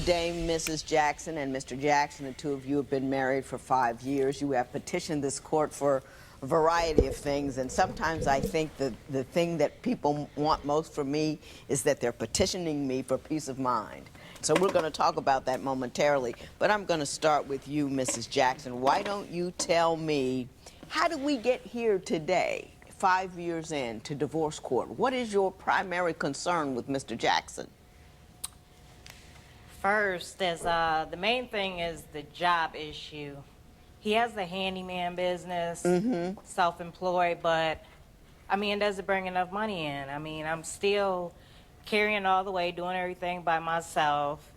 Today, Mrs. Jackson and Mr. Jackson, the two of you have been married for 5 years. You have petitioned this court for a variety of things, and sometimes I think the thing that people want most from me is that they're petitioning me for peace of mind. So we're going to talk about that momentarily, but I'm going to start with you, Mrs. Jackson. Why don't you tell me, how did we get here today, 5 years in, to divorce court? What is your primary concern with Mr. Jackson? First, the main thing is the job issue. He has the handyman business, self-employed, but I mean, it doesn't bring enough money in. I mean, I'm still carrying all the way, doing everything by myself,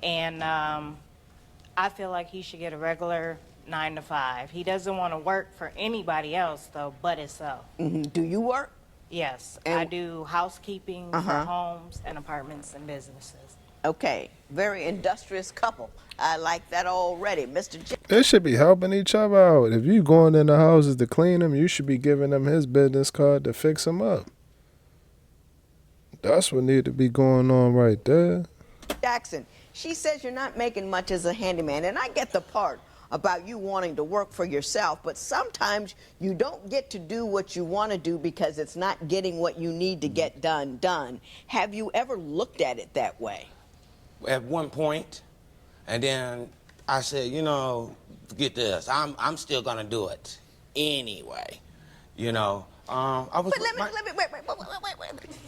and I feel like he should get a regular 9 to 5. He doesn't want to work for anybody else, though, but himself. Do you work? Yes, And I do housekeeping for homes and apartments and businesses. Okay, very industrious couple. I like that already. Mr. Jackson. They should be helping each other out. If you going in the houses to clean them, you should be giving them his business card to fix them up. That's what need to be going on right there. Jackson, she says you're not making much as a handyman, and I get the part about you wanting to work for yourself, but sometimes you don't get to do what you want to do because it's not getting what you need to get done. Have you ever looked at it that way? At one point, and then I said, you know, forget this. I'm still gonna do it anyway. You know, I was. But wait.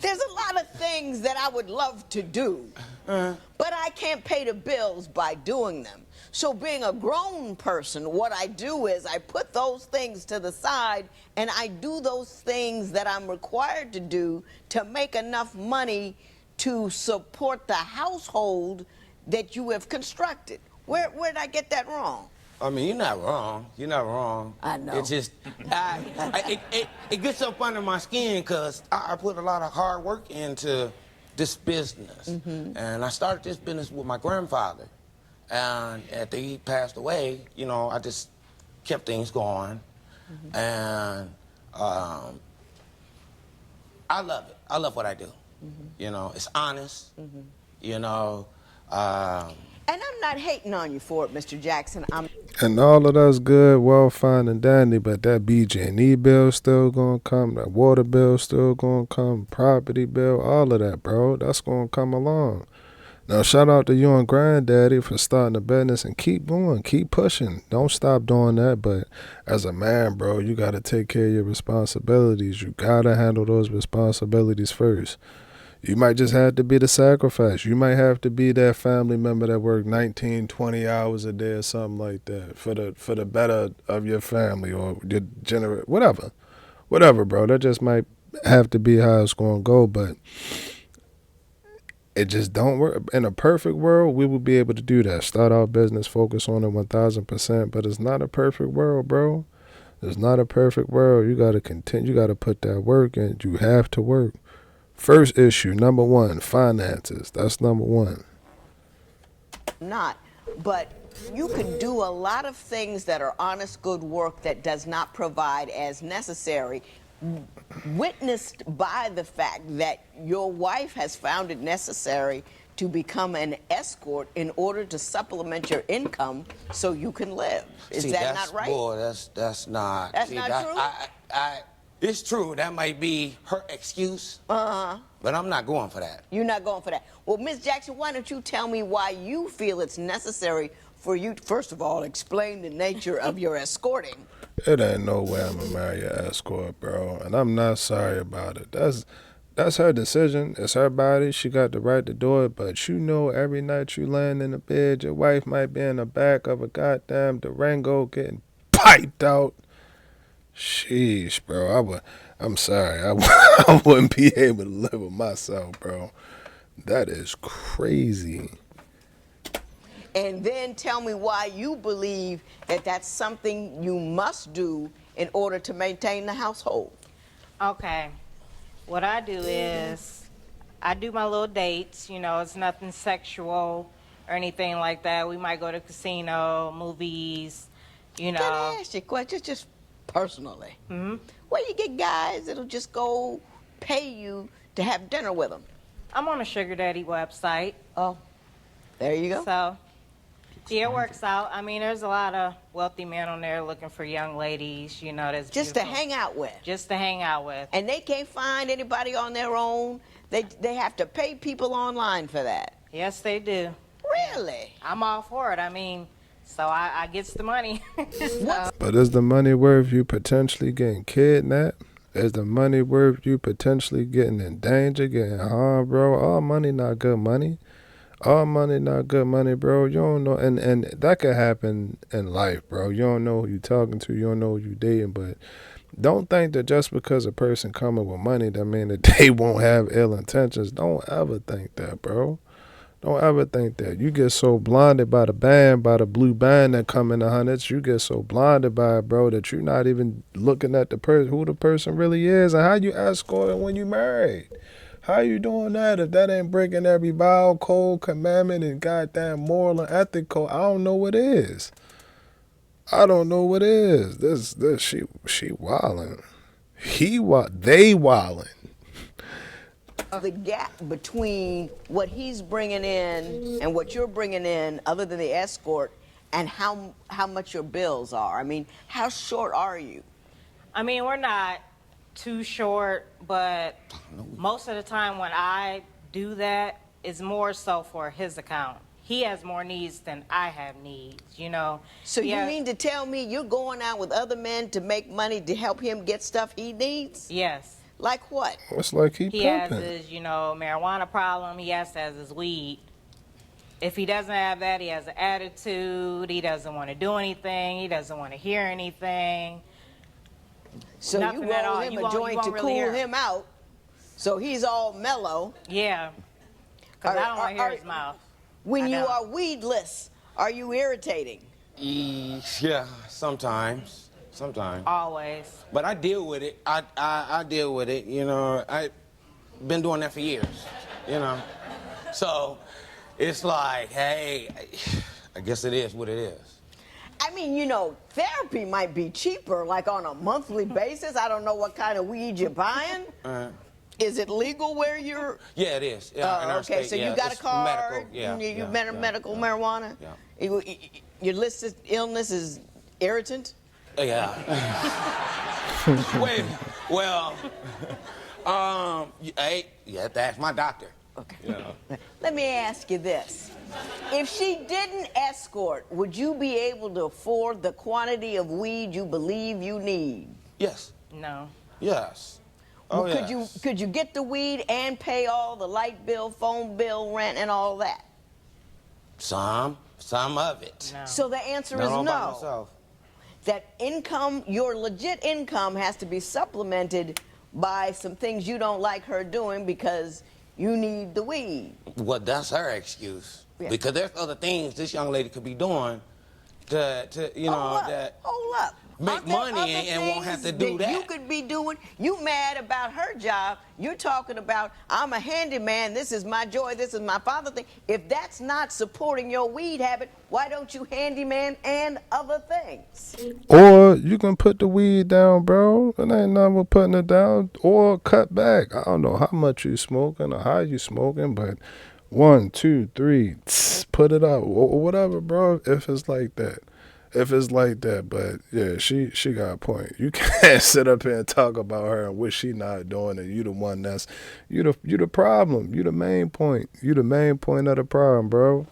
There's a lot of things that I would love to do, but I can't pay the bills by doing them. So being a grown person, what I do is I put those things to the side and I do those things that I'm required to do to make enough money to support the household that you have constructed. Where did I get that wrong? I mean, you're not wrong. You're not wrong. I know. It's just, it gets up under my skin because I put a lot of hard work into this business. And I started this business with my grandfather. And after he passed away, you know, I just kept things going. And I love it. I love what I do. You know, it's honest. You know, And I'm not hating on you for it, Mr. Jackson. And all of that's good, well, fine and dandy, but that BG&E bill still gonna come, that water bill still gonna come, property bill, all of that, bro, that's gonna come along. Now, shout out to you and Granddaddy for starting a business, and keep going, keep pushing. Don't stop doing that, but as a man, bro, you gotta take care of your responsibilities. You gotta handle those responsibilities first. You might just have to be the sacrifice. You might have to be that family member that worked 19, 20 hours a day or something like that for the better of your family or your whatever, bro. That just might have to be how it's going to go, but it just don't work. In a perfect world, we would be able to do that. Start our business, focus on it 1,000%, but it's not a perfect world, bro. It's not a perfect world. You got to continue. You got to put that work in. You have to work. First issue, number one, finances. That's number one. Not, but you could do a lot of things that are honest, good work that does not provide as necessary, witnessed by the fact that your wife has found it necessary to become an escort in order to supplement your income so you can live. Is that not right? Boy, that's not. That's not true? It's true. That might be her excuse. But I'm not going for that. You're not going for that. Well, Ms. Jackson, why don't you tell me why you feel it's necessary for you to, first of all, explain the nature of your escorting. It ain't no way I'm gonna marry an escort, bro. And I'm not sorry about it. That's her decision. It's her body. She got the right to do it. But you know, every night you laying in the bed, your wife might be in the back of a goddamn Durango getting piped out. Sheesh, bro. I'm sorry. I wouldn't be able to live with myself, bro. That is crazy. And then tell me why you believe that that's something you must do in order to maintain the household. Okay. What I do is I do my little dates. You know, it's nothing sexual or anything like that. We might go to casino, movies, you know. Can I ask you a question, just personally? Where you get guys that'll just go pay you to have dinner with them? I'm on a sugar daddy website. Oh. There you go. So, yeah, it works out. I mean, there's a lot of wealthy men on there looking for young ladies, you know, that's Just to beautiful. hang out with. Just to hang out with. And they can't find anybody on their own. They have to pay people online for that. Yes, they do. Really? I'm all for it. I mean, so I gets the money. So, But is the money worth you potentially getting kidnapped? Is the money worth you potentially getting in danger, getting harmed, bro? All money not good money. All money not good money, bro. You don't know, and that could happen in life, bro. You don't know who you talking to. You don't know who you dating, but don't think that just because a person coming with money, that mean that they won't have ill intentions. Don't ever think that, bro. Don't ever think that. You get so blinded by the band, by the blue band that come in the hundreds. You get so blinded by it, bro, that you're not even looking at the person, who the person really is, and how you escorting when you married. How you doing that if that ain't breaking every vow, code, commandment, and goddamn moral and ethical? I don't know what is. I don't know what is. This she wildin'. They wildin'. The gap between what he's bringing in and what you're bringing in, other than the escort, and how much your bills are. I mean, how short are you? I mean, we're not too short, but most of the time when I do that, it's more so for his account. He has more needs than I have needs, you know. So you Yeah. mean to tell me you're going out with other men to make money to help him get stuff he needs? Yes. Like what? It's like He has pimping. his, you know, marijuana problem. He has his weed. If he doesn't have that, he has an attitude. He doesn't want to do anything. He doesn't want to hear anything. So Nothing you at roll all. him You a won't- you joint won't to really cool hear him out, so he's all mellow. Yeah. Because I don't want to hear Are- his mouth. When I you don't. are weedless, are you irritating? Yeah, sometimes. Always. But I deal with it. I deal with it. You know, I've been doing that for years. You know, so it's like, hey, I guess it is what it is. I mean, you know, therapy might be cheaper, like on a monthly basis. I don't know what kind of weed you're buying. Is it legal where you're? Yeah, it is. Yeah, in our Okay, state, so yeah, you got a it's card. medical, yeah, You yeah, medical yeah. marijuana. Yeah. Your listed illness is irritant. Yeah. Wait. Well, you have to ask my doctor. Okay. You know. Let me ask you this. If she didn't escort, would you be able to afford the quantity of weed you believe you need? Yes. No. Yes. Oh, Well, yes. could you get the weed and pay all the light bill, phone bill, rent, and all that? Some of it. No. So the answer Not is all by no. myself. That income, your legit income, has to be supplemented by some things you don't like her doing because you need the weed. Well, that's her excuse. Yeah. Because there's other things this young lady could be doing to you know, that Hold up. make Aren't there money other and won't have to things do that. You could be doing. You mad about her job? You're talking about I'm a handyman. This is my joy. This is my father thing. If that's not supporting your weed habit, why don't you handyman and other things? Or you can put the weed down, bro. It ain't nothing with putting it down. Or cut back. I don't know how much you smoking or how you smoking, but 1, 2, 3, put it out or whatever, bro. If it's like that. But yeah, she got a point. You can't sit up here and talk about her and what she not doing, and you the one that's you the problem. You the main point. You the main point of the problem, bro.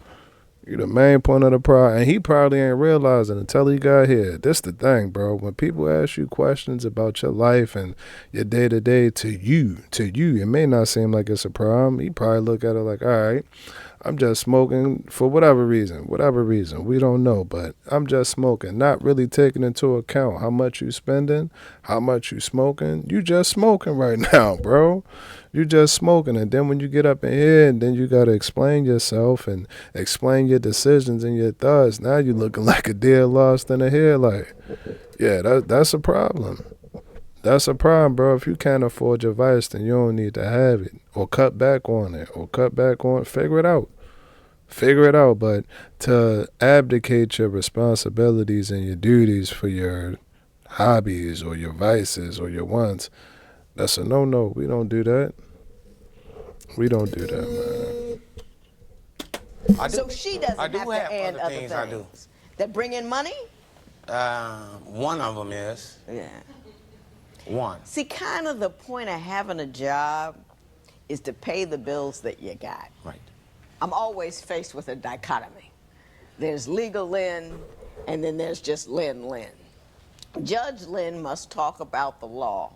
You the main point of the problem, and he probably ain't realizing until he got here. This the thing, bro. When people ask you questions about your life and your day to day, to you, it may not seem like it's a problem. He probably look at it like, all right, I'm just smoking for whatever reason. We don't know, but I'm just smoking, not really taking into account how much you spending, how much you smoking. You just smoking right now, bro. You just smoking, and then when you get up in here, and then you gotta explain yourself and explain your decisions and your thoughts. Now you looking like a deer lost in a headlight. Yeah, that's a problem. That's a problem, bro. If you can't afford your vice, then you don't need to have it, or cut back on it, Figure it out. But to abdicate your responsibilities and your duties for your hobbies or your vices or your wants, that's a no-no. We don't do that. Man. I do. So she doesn't I do have to have and other other things things I do. that bring in money? One of them is Yeah. one. See, kind of the point of having a job is to pay the bills that you got. Right. I'm always faced with a dichotomy. There's legal Lynn, and then there's just Lynn. Judge Lynn must talk about the law.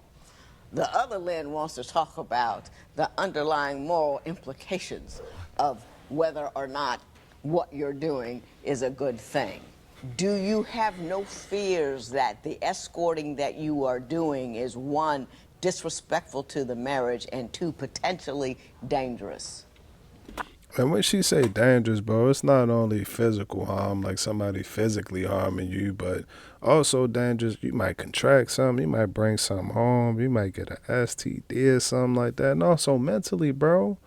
The other Lynn wants to talk about the underlying moral implications of whether or not what you're doing is a good thing. Do you have no fears that the escorting that you are doing is, one, disrespectful to the marriage, and two, potentially dangerous? And when she say dangerous, bro, it's not only physical harm, like somebody physically harming you, but also dangerous. You might contract something, you might bring something home, you might get an STD or something like that. And also mentally, bro.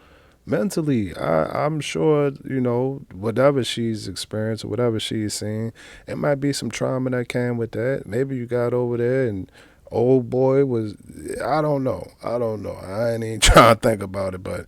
Mentally, I'm sure, you know, whatever she's experienced or whatever she's seen, it might be some trauma that came with that. Maybe you got over there and old boy was, I don't know. I ain't even trying to think about it, but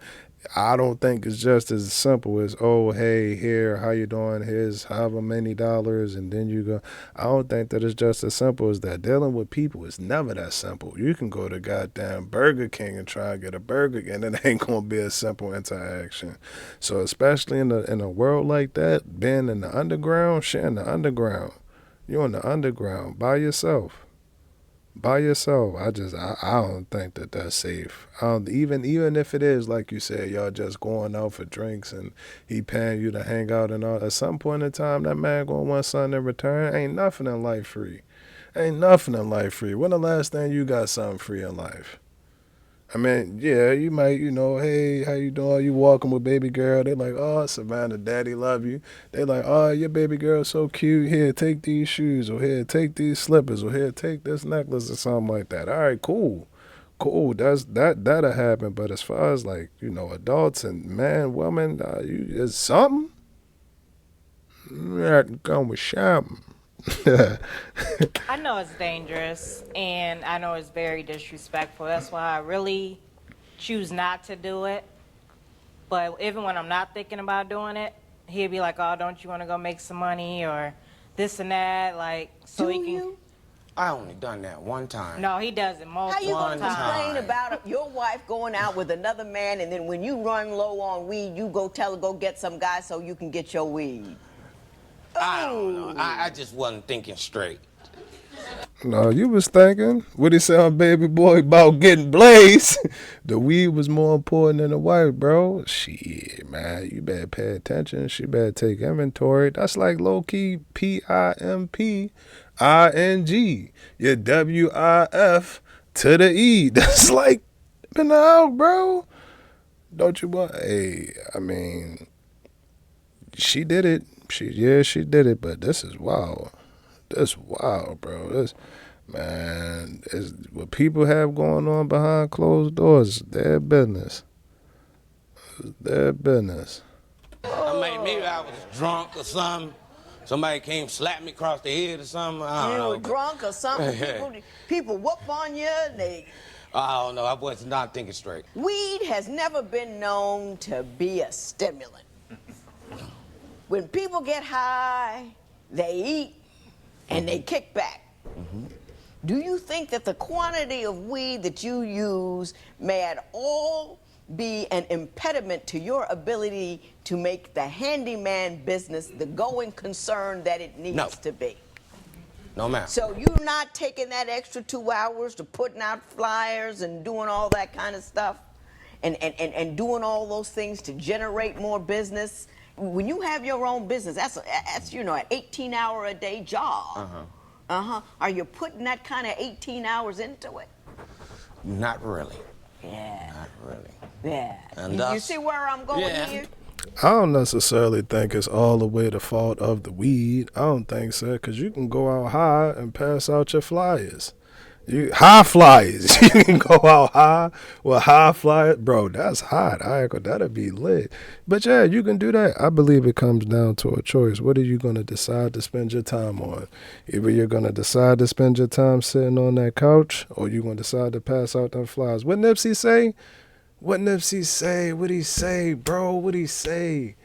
I don't think it's just as simple as, oh, hey, here, how you doing? Here's however many dollars, and then you go. I don't think that it's just as simple as that. Dealing with people is never that simple. You can go to goddamn Burger King and try to get a burger, and it ain't gonna be a simple interaction. So especially in a world like that, being in the underground, shit in the underground, you're in the underground by yourself. By yourself, I don't think that that's safe. Even if it is like you said, y'all just going out for drinks and he paying you to hang out and all. At some point in time, that man gonna want something in return. Ain't nothing in life free. Ain't nothing in life free. When the last time you got something free in life? I mean, yeah, you might, you know, hey, how you doing? You walking with baby girl. They like, oh, Savannah, daddy love you. They like, oh, your baby girl's so cute. Here, take these shoes, or here, take these slippers, or here, take this necklace or something like that. All right, cool. Cool, that'll happen. But as far as like, you know, adults and man, woman, is something? That come with something. I know it's dangerous, and I know it's very disrespectful. That's why I really choose not to do it. But even when I'm not thinking about doing it, he'll be like, oh, don't you want to go make some money or this and that? Like, so Do he can. you? I only done that one time. No, he does it How multiple you gonna One complain time. about your wife going out with another man, and then when you run low on weed, you go tell her go get some guy so you can get your weed? I don't know. I just wasn't thinking straight. No, you was thinking. What he say on Baby Boy about getting blazed? The weed was more important than the wife, bro. Shit, man, you better pay attention. She better take inventory. That's like low-key PIMPING. Your WIF to the E. That's like in the house, bro. Don't you want? Hey, I mean, she did it. She did it. But this is wild. This wild, bro. This, man, is what people have going on behind closed doors. Their business. Their business. Maybe I was drunk or something. Somebody came slap me across the head or something. I You don't were know. drunk or something. People whoop on you. I don't know. I was not thinking straight. Weed has never been known to be a stimulant. When people get high, they eat and they kick back. Do you think that the quantity of weed that you use may at all be an impediment to your ability to make the handyman business the going concern that it needs to be? No, ma'am. So you're not taking that extra 2 hours to putting out flyers and doing all that kind of stuff and doing all those things to generate more business? When you have your own business, that's you know, an 18-hour-a-day job. Are you putting that kind of 18 hours into it? Not really. Yeah. Not really. Yeah. And You see where I'm going here? I don't necessarily think it's all the way the fault of the weed. I don't think so, because you can go out high and pass out your flyers. High flyers. You can go out high with high flyers. Bro, that's hot. That'll be lit. But yeah, you can do that. I believe it comes down to a choice. What are you going to decide to spend your time on? Either you're going to decide to spend your time sitting on that couch, or you're going to decide to pass out them flyers. What Nipsey say? What Nipsey say? What'd he say, bro? What'd he say?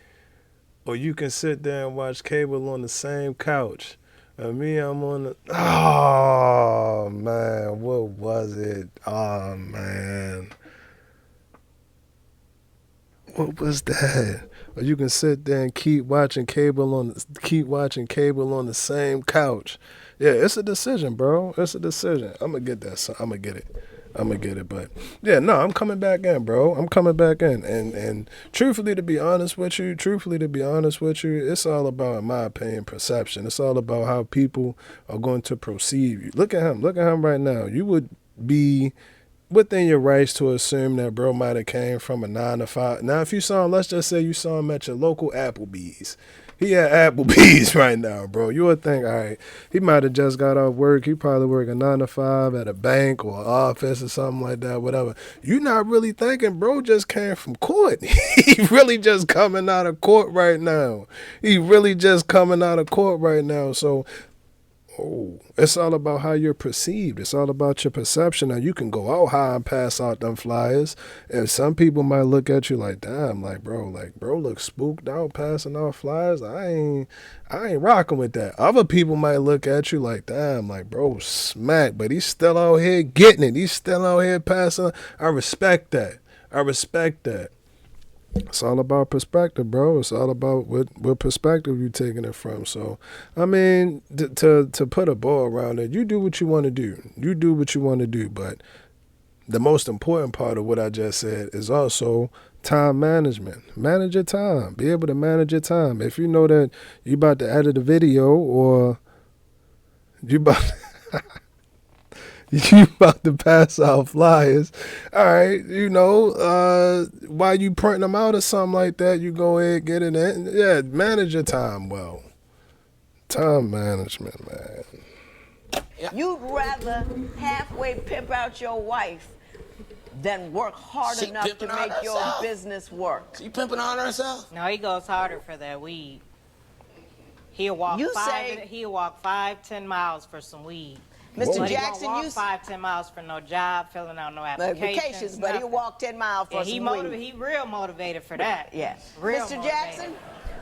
Or you can sit there and watch cable on the same couch. Me, I'm on the. Oh man, what was it? Oh man, what was that? Or you can sit there and keep watching cable on the same couch. Yeah, it's a decision, bro. It's a decision. I'm gonna get that. So I'm gonna get it. But yeah, no, I'm coming back in, bro. I'm coming back in, and truthfully, to be honest with you, it's all about, in my opinion, perception. It's all about how people are going to perceive you. Look at him right now. You would be within your rights to assume that bro might have came from a 9 to 5. Now, if you saw him, let's just say you saw him at your local Applebee's. He at Applebee's right now, bro. You would think, all right, he might have just got off work. He probably work a 9 to 5 at a bank or office or something like that, whatever. You're not really thinking bro just came from court. He really just coming out of court right now. So, it's all about how you're perceived. It's all about your perception. Now, you can go out high and pass out them flyers, and some people might look at you like, damn, bro looks spooked out passing out flyers. I ain't rocking with that. Other people might look at you like, damn, bro smack, but he's still out here getting it. He's still out here passing. I respect that. It's all about perspective, bro. It's all about what perspective you're taking it from. So, I mean, to put a bow around it, you do what you want to do. But the most important part of what I just said is also time management. Manage your time. Be able to manage your time. If you know that you about to edit a video or you about you about to pass out flyers, all right, while you printing them out or something like that, you go ahead, get it in. Yeah, manage your time well. Time management, man. You'd rather halfway pimp out your wife than work hard She enough to pimping out make your herself. business work. She pimping on herself? No, he goes harder for that weed. He'll walk You 5-10 miles for some weed. Mr. But Jackson, he won't you walk 5-10 miles for no job, filling out no applications. but he'll nothing. walk 10 miles for Yeah, some weed. he real motivated for that. Yeah. Real Mr. motivated. Jackson,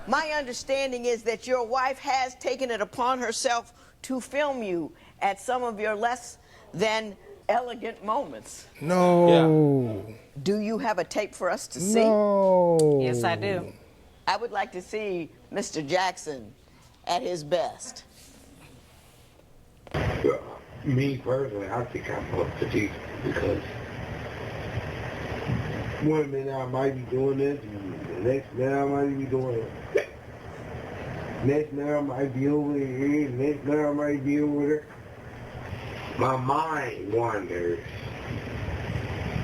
my understanding is that your wife has taken it upon herself to film you at some of your less than elegant moments. No. Do you have a tape for us to see? No. Yes, I do. I would like to see Mr. Jackson at his best. Me personally, I think I'm up to date because one minute I might be doing this, and the next minute I might be doing it. Next minute I might be over here, next minute I might be over there. My mind wanders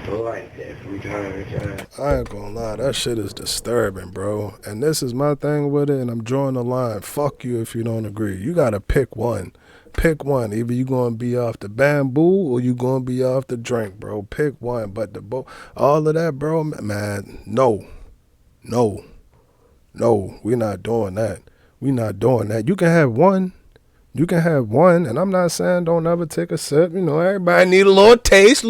like that from time to time. I ain't gonna lie, that shit is disturbing, bro. And this is my thing with it, and I'm drawing the line. Fuck you if you don't agree. You gotta pick one. Pick one. Either you gonna be off the bamboo or you gonna be off the drink, bro. Pick one. But all of that, bro, man, no. We're not doing that. You can have one. And I'm not saying don't ever take a sip. Everybody need a little taste.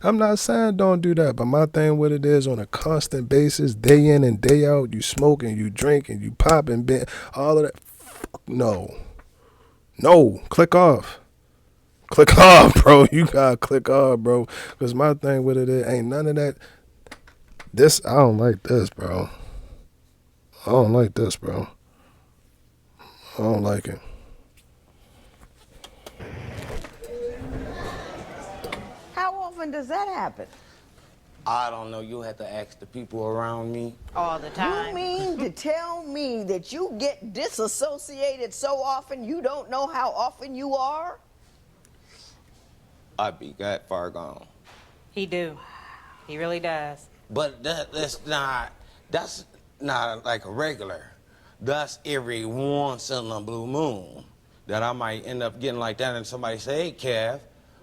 I'm not saying don't do that. But my thing with it is on a constant basis, day in and day out, you smoking, you drinking, you popping, all of that. No, click off, bro. You gotta click off, bro. Because my thing with it ain't none of that. I don't like this, bro. I don't like it. How often does that happen? I don't know. You'll have to ask the people around me. All the time. You mean to tell me that you get disassociated so often you don't know how often you are? I'd be that far gone. He do. He really does. But that's not like a regular. That's every once in a blue moon that I might end up getting like that and somebody say, hey, Kev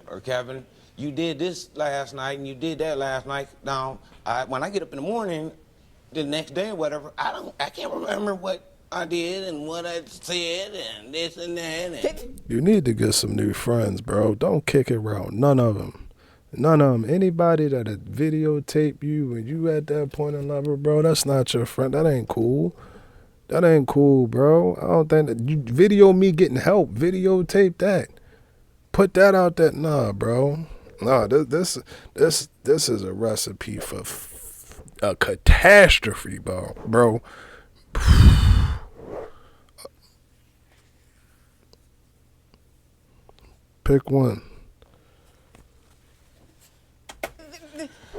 or Kevin, you did this last night and you did that last night. Now, when I get up in the morning, the next day or whatever, I can't remember what I did and what I said and this and that. You need to get some new friends, bro. Don't kick it around. None of them. Anybody that'll videotape you when you at that point in love, bro, that's not your friend. That ain't cool. That ain't cool, bro. I don't think that you video me getting help. Videotape that. Put that out there. Nah, bro. Nah, this is a recipe for a catastrophe, bro. Pick one.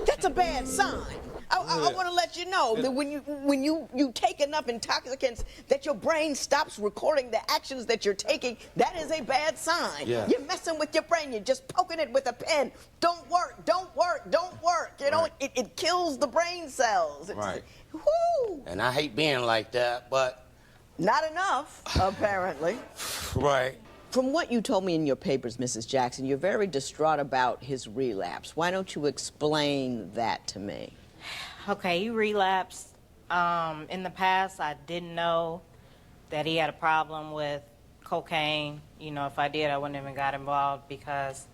That's a bad sign. I want to let you know that when you take enough intoxicants that your brain stops recording the actions that you're taking, that is a bad sign. Yeah. You're messing with your brain. You're just poking it with a pen. Don't work. You know, Right. it kills the brain cells. Right. Whoo! And I hate being like that, but Not enough, apparently. right. From what you told me in your papers, Mrs. Jackson, you're very distraught about his relapse. Why don't you explain that to me? Okay, he relapsed. In the past, I didn't know that he had a problem with cocaine. You know, if I did, I wouldn't even got involved because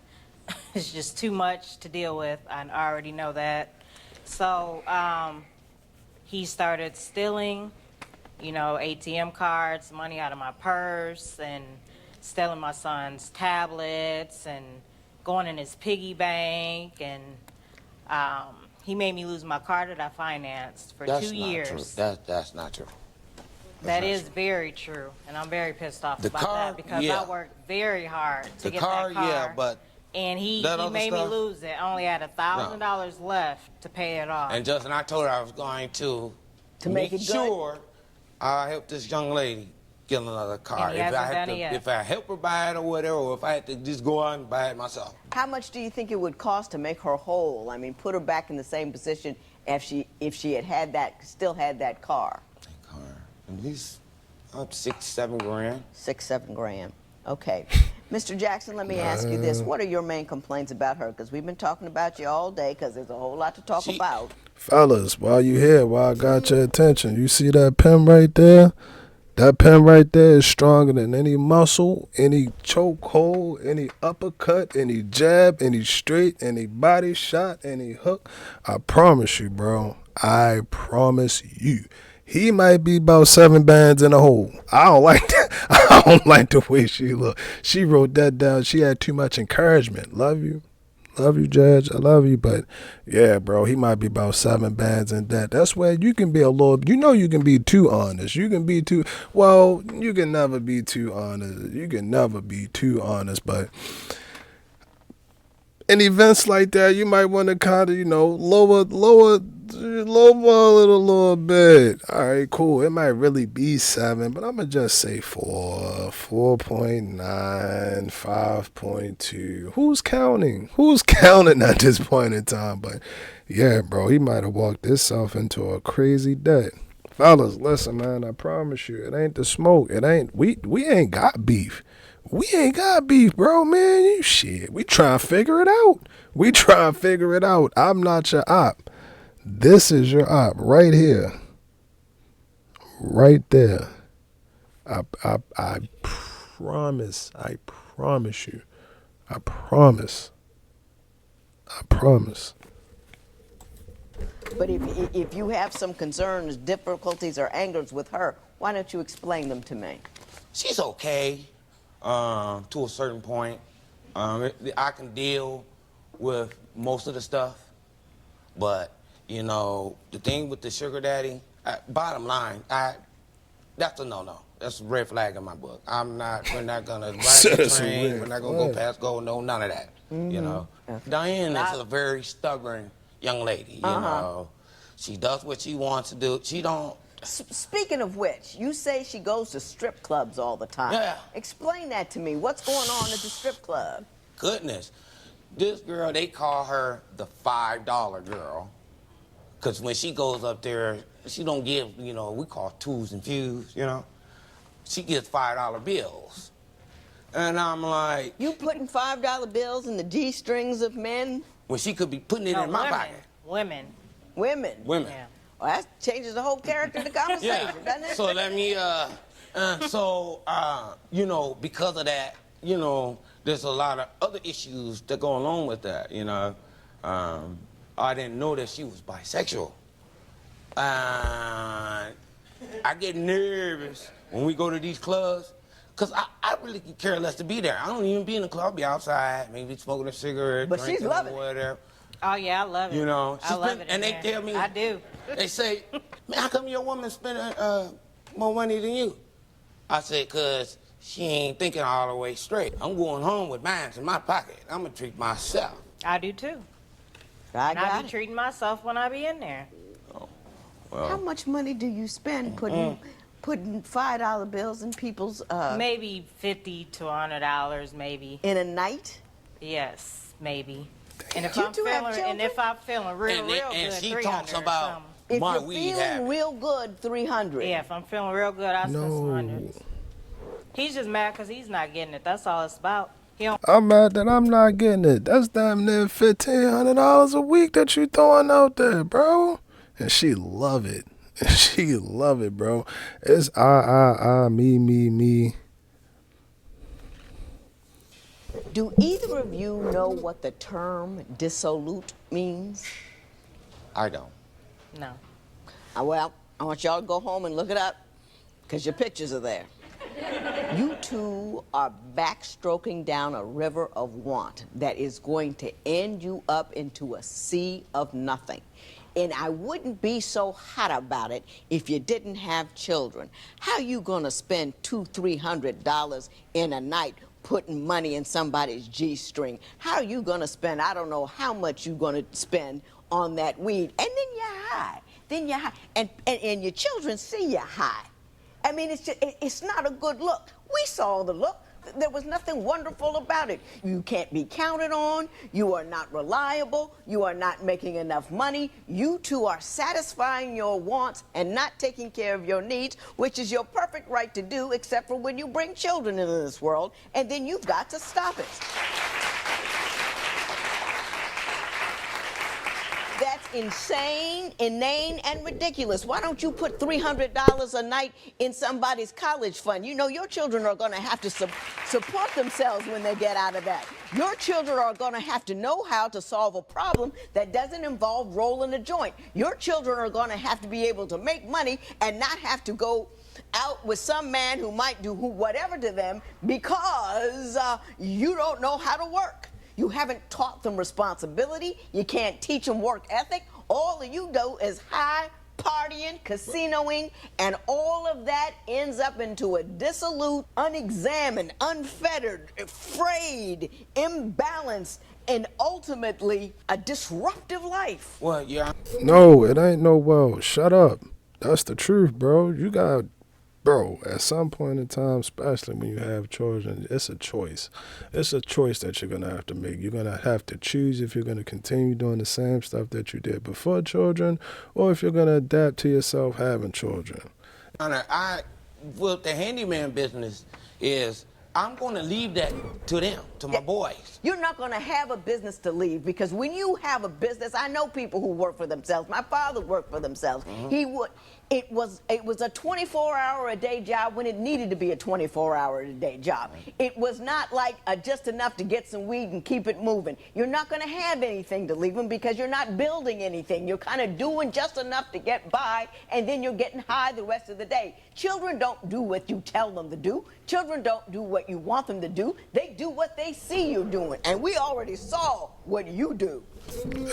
it's just too much to deal with. I already know that. So he started stealing, you know, ATM cards, money out of my purse, and stealing my son's tablets and going in his piggy bank. And he made me lose my car that I financed for That's 2 not years. true. That's not true. That is very true, and I'm very pissed off The about car, that because yeah. I worked very hard to The get car, that car. yeah, but and he that other made me stuff? lose it. I only had $1,000 left to pay it off. And Justin, I told her I was going to make it good? sure I help this young lady get another car. And he hasn't done it yet. If I help her buy it or whatever, or if I had to just go out and buy it myself. How much do you think it would cost to make her whole? I mean, put her back in the same position if she had still had that car. Car, at least up 6-7 grand. 6-7 grand. Okay. Mr. Jackson, let me ask you this. What are your main complaints about her? Because we've been talking about you all day because there's a whole lot to talk about. Fellas, while you here, while I got your attention, you see that pen right there? That pen right there is stronger than any muscle, any chokehold, any uppercut, any jab, any straight, any body shot, any hook. I promise you, bro. I promise you. He might be about 7 bands in a hole. I don't like that. I don't like the way she look. She wrote that down. She had too much encouragement. Love you. Love you, Judge. I love you. But, yeah, bro, he might be about 7 bands in that. That's where you can be a little, you know you can be too honest. You can be too, well, you can never be too honest. You can never be too honest. But in events like that, you might want to kind of, you know, lower a little bit. All right, cool. It might really be 7, but I'm going to just say 4, 4.9, 5.2. Who's counting? Who's counting at this point in time? But yeah, bro, he might have walked himself into a crazy debt. Fellas, listen, man, I promise you, it ain't the smoke. It ain't, we ain't got beef. We ain't got beef, bro, man. You shit. We try to figure it out. I'm not your op. This is your op right here. Right there. I promise. I promise you. I promise. But if you have some concerns, difficulties, or angers with her, why don't you explain them to me? She's okay to a certain point. I can deal with most of the stuff, but you know, the thing with the sugar daddy, bottom line, that's a no-no. That's a red flag in my book. we're not gonna ride the train, we're not gonna go past go, no, none of that, you know. Diane is a very stubborn young lady, you know. She does what she wants to do. She don't. Speaking of which, you say she goes to strip clubs all the time. Yeah. Explain that to me. What's going on at the strip club? Goodness. This girl, they call her the $5 girl. Because when she goes up there, she don't give, you know, we call twos and fews, you know. She gets $5 bills. And I'm like... You putting $5 bills in the G-strings of men? Well, she could be putting it in my pocket. Women. Women? Women. Yeah. Well, that changes the whole character of the conversation, doesn't it? So let me, you know, because of that, you know, there's a lot of other issues that go along with that, you know. I didn't know that she was bisexual. I get nervous when we go to these clubs, because I really could care less to be there. I don't even be in the club. I'll be outside, maybe smoking a cigarette, But she's drinking, loving it. whatever. Oh yeah, I love it. You know, I love it. and in they there. tell me, I do. They say, man, how come your woman spending more money than you? I say, cause she ain't thinking all the way straight. I'm going home with mine in my pocket. I'm gonna treat myself. I do too. I And I got be it. treating myself when I be in there. How much money do you spend putting $5 bills in people's Maybe $50 to $100, maybe. in a night? Yes, maybe. And if You I'm two have feeling, and children? if I'm feeling real And good, she 300 talks or about something. If my you're weed feeling habit. real good, 300. Yeah, if I'm feeling real good, I spend some No. hundreds. He's just mad because he's not getting it. That's all it's about. He don't. I'm mad that I'm not getting it. That's damn near $1,500 a week that you throwing out there, bro. And she love it. She love it, bro. It's me. Do either of you know what the term dissolute means? I don't. No. Well, I want y'all to go home and look it up, because your pictures are there. You two are backstroking down a river of want that is going to end you up into a sea of nothing. And I wouldn't be so hot about it if you didn't have children. How you gonna spend $200-300 in a night putting money in somebody's G-string? How are you gonna spend, I don't know how much you gonna spend on that weed, and then you're high. Then you're high, and your children see you high. I mean, it's not a good look. We saw the look. There was nothing wonderful about it. You can't be counted on. You are not reliable. You are not making enough money. You two are satisfying your wants and not taking care of your needs, which is your perfect right to do, except for when you bring children into this world, and then you've got to stop it. That's insane, inane, and ridiculous. Why don't you put $300 a night in somebody's college fund? You know your children are going to have to support themselves when they get out of that. Your children are going to have to know how to solve a problem that doesn't involve rolling a joint. Your children are going to have to be able to make money and not have to go out with some man who might do whatever to them because you don't know how to work. You haven't taught them responsibility. You can't teach them work ethic. All you do is high partying, casinoing, and all of that ends up into a dissolute, unexamined, unfettered, frayed, imbalanced, and ultimately a disruptive life. Well, yeah. No, it ain't no well. Shut up. That's the truth, bro. You got, bro, at some point in time, especially when you have children, it's a choice. It's a choice that you're going to have to make. You're going to have to choose if you're going to continue doing the same stuff that you did before children, or if you're going to adapt to yourself having children. Well, the handyman business is, I'm going to leave that to them, to my boys. You're not going to have a business to leave, because when you have a business, I know people who work for themselves. My father worked for themselves. He would. It was a 24-hour-a-day job when it needed to be a 24-hour-a-day job. It was not like just enough to get some weed and keep it moving. You're not going to have anything to leave them because you're not building anything. You're kind of doing just enough to get by, and then you're getting high the rest of the day. Children don't do what you tell them to do. Children don't do what you want them to do. They do what they see you doing, and we already saw what you do.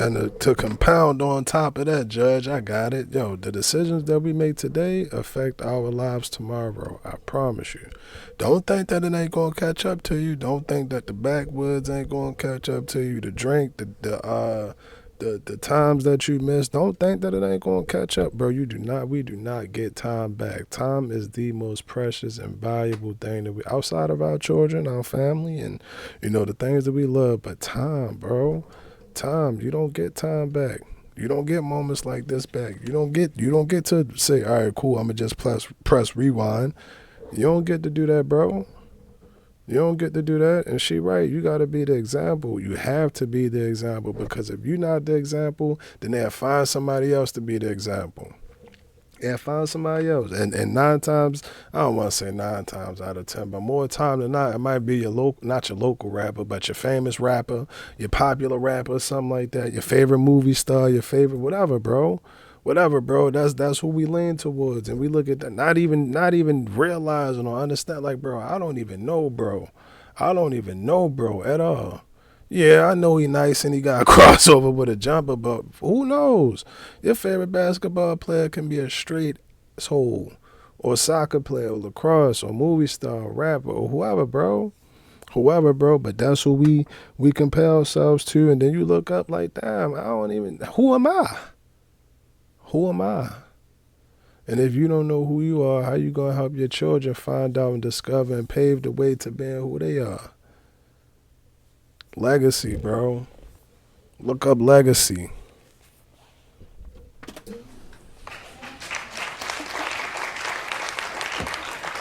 And to compound on top of that, Judge, I got it. Yo, the decisions that we make today affect our lives tomorrow. I promise you. Don't think that it ain't gonna catch up to you. Don't think that the backwoods ain't gonna catch up to you. The drink, the times that you miss. Don't think that it ain't gonna catch up, bro. We do not get time back. Time is the most precious and valuable thing that we, outside of our children, our family, and the things that we love. But time, bro. Time, you don't get time back. You don't get moments like this back. You don't get to say, all right, cool, I'm gonna just press rewind. You don't get to do that, bro. You don't get to do that. And she right, you gotta be the example. You have to be the example, because if you're not the example, then they'll find somebody else to be the example. Yeah, find somebody else. And 9 times, I don't want to say 9 times out of 10, but more time than not, it might be not your local rapper, but your famous rapper, your popular rapper, something like that, your favorite movie star, your favorite whatever, bro. whatever, bro. That's who we lean towards, and we look at that. Not even realizing or understand. Like, bro, I don't even know, bro. I don't even know, bro, at all. Yeah, I know he nice and he got a crossover with a jumper, but who knows? Your favorite basketball player can be a straight soul, or soccer player, or lacrosse, or movie star, or rapper, or whoever, bro. Whoever, bro. But that's who we compare ourselves to, and then you look up like, damn, I don't even. Who am I? Who am I? And if you don't know who you are, how you gonna help your children find out and discover and pave the way to being who they are? Legacy, bro. Look up legacy.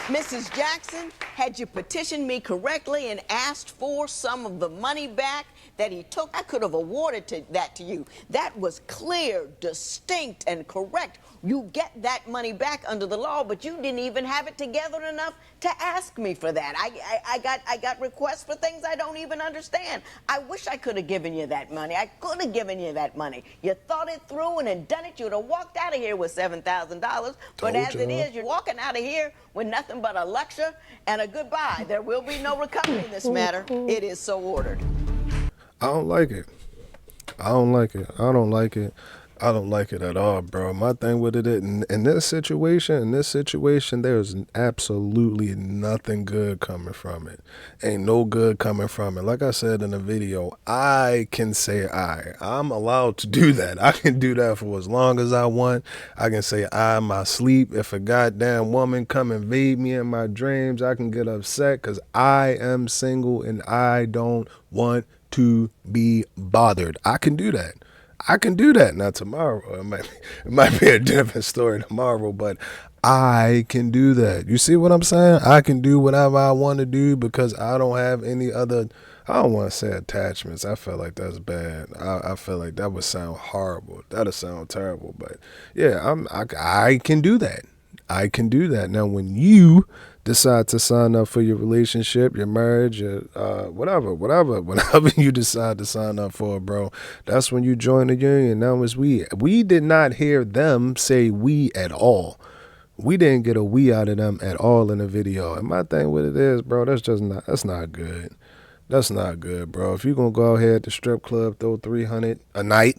Mrs. Jackson, had you petitioned me correctly and asked for some of the money back that he took, I could have awarded that to you. That was clear, distinct, and correct. You get that money back under the law, but you didn't even have it together enough to ask me for that. I got requests for things I don't even understand. I wish I could have given you that money. I could have given you that money. You thought it through and had done it, you'd have walked out of here with $7,000. But as it is, you're walking out of here with nothing but a lecture and a goodbye. There will be no recovery in this matter. It is so ordered. I don't like it. I don't like it. I don't like it. I don't like it at all, bro. My thing with it, in this situation, there's absolutely nothing good coming from it. Ain't no good coming from it. Like I said in the video, I can say I'm allowed to do that. I can do that for as long as I want. I can say I in my sleep. If a goddamn woman come invade me in my dreams, I can get upset because I am single and I don't want to be bothered. I can do that. I can do that. Not tomorrow. It might be a different story tomorrow, but I can do that. You see what I'm saying? I can do whatever I want to do because I don't have any other, I don't want to say attachments. I feel like that's bad. I feel like that would sound horrible. That would sound terrible. But yeah, I can do that. I can do that. Now, when you decide to sign up for your relationship, your marriage, your whatever you decide to sign up for, bro, that's when you join the union. Now it's we. We did not hear them say we at all. We didn't get a we out of them at all in the video. And my thing with it is, bro, that's not good. That's not good, bro. If you're going to go out here at the strip club, throw $300 a night,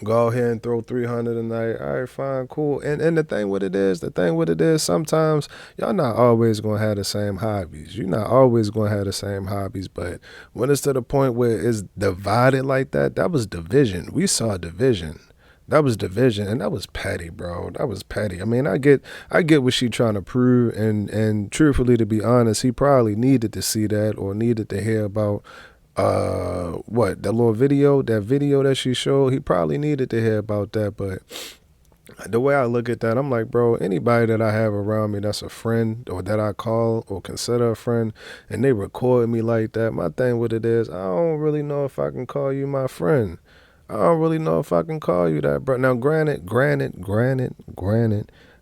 go ahead and throw $300 a night. All right, fine, cool. And the thing with it is, sometimes y'all not always gonna have the same hobbies. You're not always gonna have the same hobbies. But when it's to the point where it's divided like that, that was division. We saw division. That was division, and that was petty, bro. That was petty. I mean, I get what she trying to prove, and truthfully, to be honest, he probably needed to see that or needed to hear about that video that she showed. He probably needed to hear about that. But the way I look at that, I'm like, bro, anybody that I have around me that's a friend or that I call or consider a friend and they record me like that, my thing with it is, I don't really know if I can call you my friend. I don't really know if I can call you that, bro. Now, granted,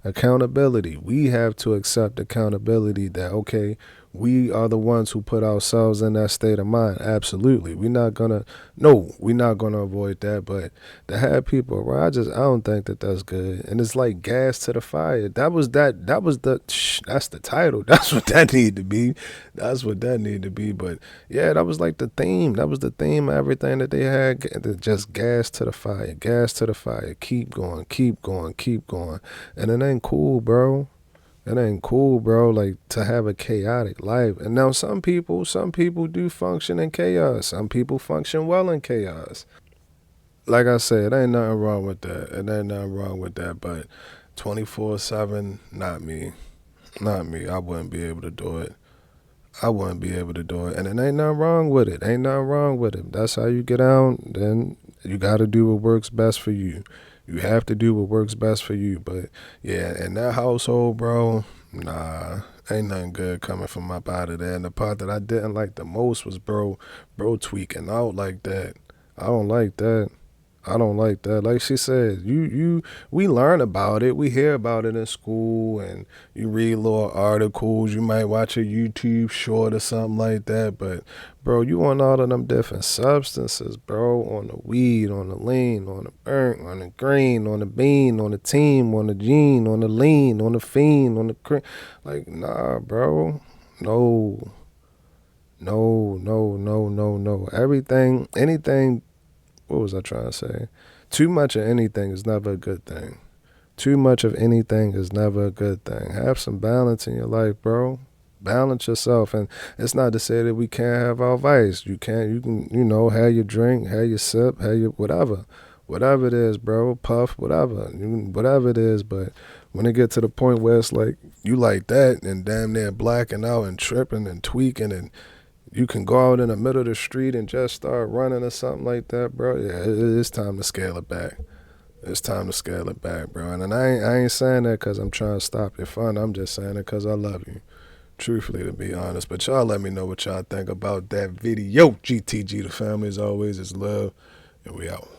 accountability. We have to accept accountability that, okay, we are the ones who put ourselves in that state of mind. Absolutely. We're not gonna avoid that. But to have people around, I don't think that that's good. And it's like gas to the fire. That's the title. That's what that need to be. That's what that need to be. But yeah, that was like the theme. That was the theme of everything that they had. Just gas to the fire. Gas to the fire. Keep going. And it ain't cool, bro. It ain't cool, bro, like to have a chaotic life. And now some people do function in chaos. Some people function well in chaos. Like I said, it ain't nothing wrong with that. But 24/7, not me. I wouldn't be able to do it. And it ain't nothing wrong with it. That's how you get out. Then you got to do what works best for you. You have to do what works best for you. But yeah, in that household, bro, nah, ain't nothing good coming from up out of there. And the part that I didn't like the most was bro tweaking out like that. I don't like that. I don't like that. Like she said, we learn about it. We hear about it in school, and you read little articles. You might watch a YouTube short or something like that. But, bro, you on all of them different substances, bro. On the weed, on the lean, on the burnt, on the green, on the bean, on the team, on the gene, on the lean, on the fiend, on the cream. Like, nah, bro. No. No, no, no, no, no. Everything, anything, what was I trying to say? Too much of anything is never a good thing. Too much of anything is never a good thing. Have some balance in your life, bro. Balance yourself. And it's not to say that we can't have our vice. You can, have your drink, have your sip, have your whatever. Whatever it is, bro. Puff, whatever. Whatever it is. But when it get to the point where it's like, you like that and damn near blacking out and tripping and tweaking, and you can go out in the middle of the street and just start running or something like that, bro. Yeah, it's time to scale it back. It's time to scale it back, bro. And I ain't saying that because I'm trying to stop your fun. I'm just saying it because I love you. Truthfully, to be honest. But y'all let me know what y'all think about that video. GTG, the family as always is love. And we out.